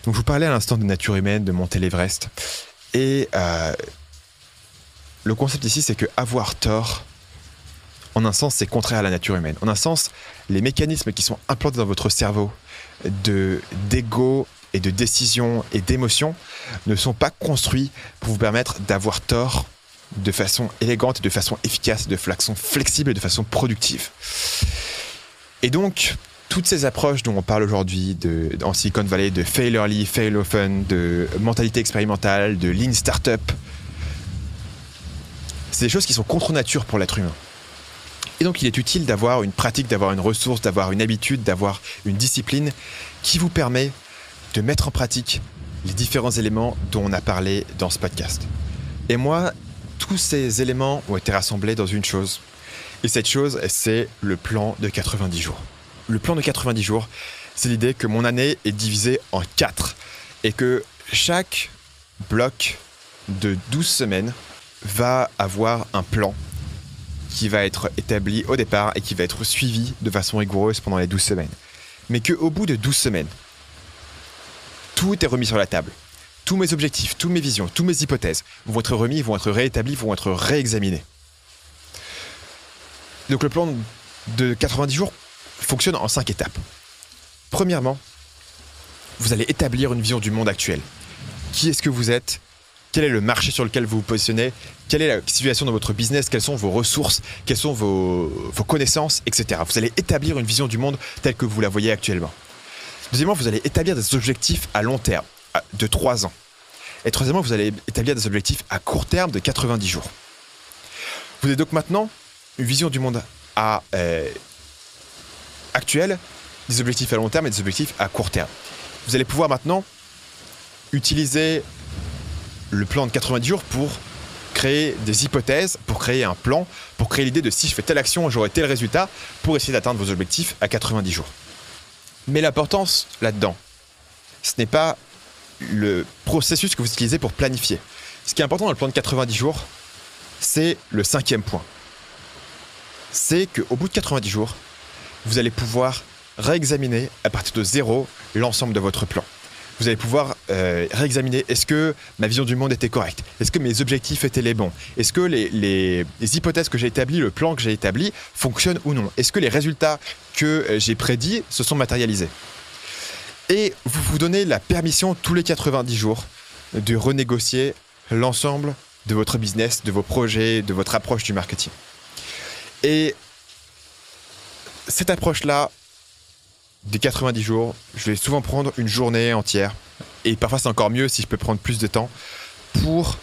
Donc je vous parlais à l'instant de nature humaine, de monter l'Everest. Et le concept ici, c'est que avoir tort, en un sens, c'est contraire à la nature humaine. En un sens, les mécanismes qui sont implantés dans votre cerveau d'ego et de décision et d'émotion ne sont pas construits pour vous permettre d'avoir tort de façon élégante, de façon efficace, de façon flexible et de façon productive. Et donc, toutes ces approches dont on parle aujourd'hui en Silicon Valley, de fail early, fail often, de mentalité expérimentale, de lean startup, c'est des choses qui sont contre nature pour l'être humain. Et donc, il est utile d'avoir une pratique, d'avoir une ressource, d'avoir une habitude, d'avoir une discipline qui vous permet de mettre en pratique les différents éléments dont on a parlé dans ce podcast. Et moi, tous ces éléments ont été rassemblés dans une chose. Et cette chose, c'est le plan de 90 jours. Le plan de 90 jours, c'est l'idée que mon année est divisée en 4 et que chaque bloc de 12 semaines va avoir un plan qui va être établi au départ et qui va être suivi de façon rigoureuse pendant les 12 semaines. Mais qu'au bout de 12 semaines, tout est remis sur la table. Tous mes objectifs, toutes mes visions, toutes mes hypothèses vont être remis, vont être réétablis, vont être réexaminés. Donc le plan de 90 jours fonctionne en 5 étapes. Premièrement, vous allez établir une vision du monde actuel. Qui est-ce que vous êtes ? Quel est le marché sur lequel vous vous positionnez ? Quelle est la situation dans votre business ? Quelles sont vos ressources ? Quelles sont vos connaissances, etc. Vous allez établir une vision du monde telle que vous la voyez actuellement. Deuxièmement, vous allez établir des objectifs à long terme, de 3 ans. Et troisièmement, vous allez établir des objectifs à court terme de 90 jours. Vous avez donc maintenant une vision du monde actuelle, des objectifs à long terme et des objectifs à court terme. Vous allez pouvoir maintenant utiliser le plan de 90 jours pour créer des hypothèses, pour créer un plan, pour créer l'idée de si je fais telle action, j'aurai tel résultat, pour essayer d'atteindre vos objectifs à 90 jours. Mais l'importance là-dedans, ce n'est pas le processus que vous utilisez pour planifier. Ce qui est important dans le plan de 90 jours, c'est le 5e point. C'est qu'au bout de 90 jours, vous allez pouvoir réexaminer à partir de 0 l'ensemble de votre plan. Vous allez pouvoir réexaminer, est-ce que ma vision du monde était correcte ? Est-ce que mes objectifs étaient les bons ? Est-ce que les hypothèses que j'ai établies, le plan que j'ai établi fonctionnent ou non ? Est-ce que les résultats que j'ai prédits se sont matérialisés ? Et vous vous donnez la permission tous les 90 jours de renégocier l'ensemble de votre business, de vos projets, de votre approche du marketing. Et cette approche-là, des 90 jours, je vais souvent prendre une journée entière. Et parfois, c'est encore mieux si je peux prendre plus de temps pour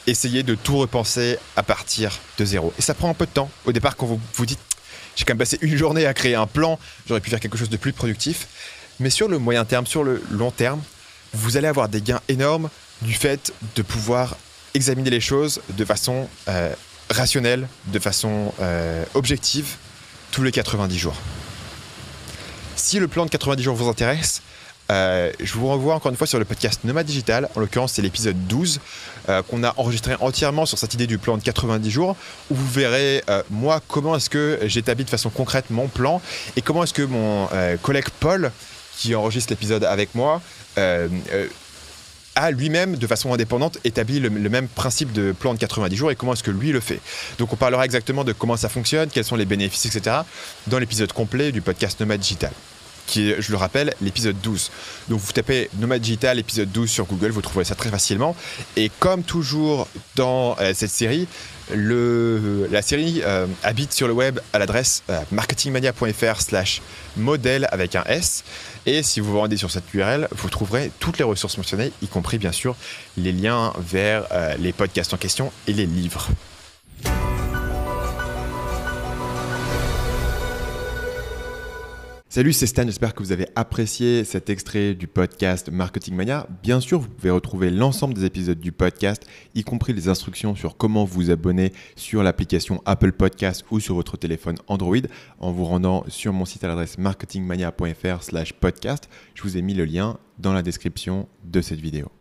essayer de tout repenser à partir de 0. Et ça prend un peu de temps. Au départ, quand vous vous dites « j'ai quand même passé une journée à créer un plan, j'aurais pu faire quelque chose de plus productif ». Mais sur le moyen terme, sur le long terme, vous allez avoir des gains énormes du fait de pouvoir examiner les choses de façon rationnelle, de façon objective, tous les 90 jours. Si le plan de 90 jours vous intéresse, je vous renvoie encore une fois sur le podcast Nomade Digital. En l'occurrence, c'est l'épisode 12 qu'on a enregistré entièrement sur cette idée du plan de 90 jours où vous verrez, moi, comment est-ce que j'établis de façon concrète mon plan et comment est-ce que mon collègue Paul, qui enregistre l'épisode avec moi, a lui-même, de façon indépendante, établi le même principe de plan de 90 jours et comment est-ce que lui le fait. Donc on parlera exactement de comment ça fonctionne, quels sont les bénéfices, etc. dans l'épisode complet du podcast Nomade Digital, qui est, je le rappelle, l'épisode 12. Donc vous tapez Nomade Digital, épisode 12 sur Google, vous trouverez ça très facilement. Et comme toujours dans cette série, la série habite sur le web à l'adresse marketingmania.fr/modèle avec un S. Et si vous vous rendez sur cette URL, vous trouverez toutes les ressources mentionnées, y compris bien sûr les liens vers les podcasts en question et les livres. Salut, c'est Stan, j'espère que vous avez apprécié cet extrait du podcast Marketing Mania. Bien sûr, vous pouvez retrouver l'ensemble des épisodes du podcast, y compris les instructions sur comment vous abonner sur l'application Apple Podcast ou sur votre téléphone Android en vous rendant sur mon site à l'adresse marketingmania.fr/podcast. Je vous ai mis le lien dans la description de cette vidéo.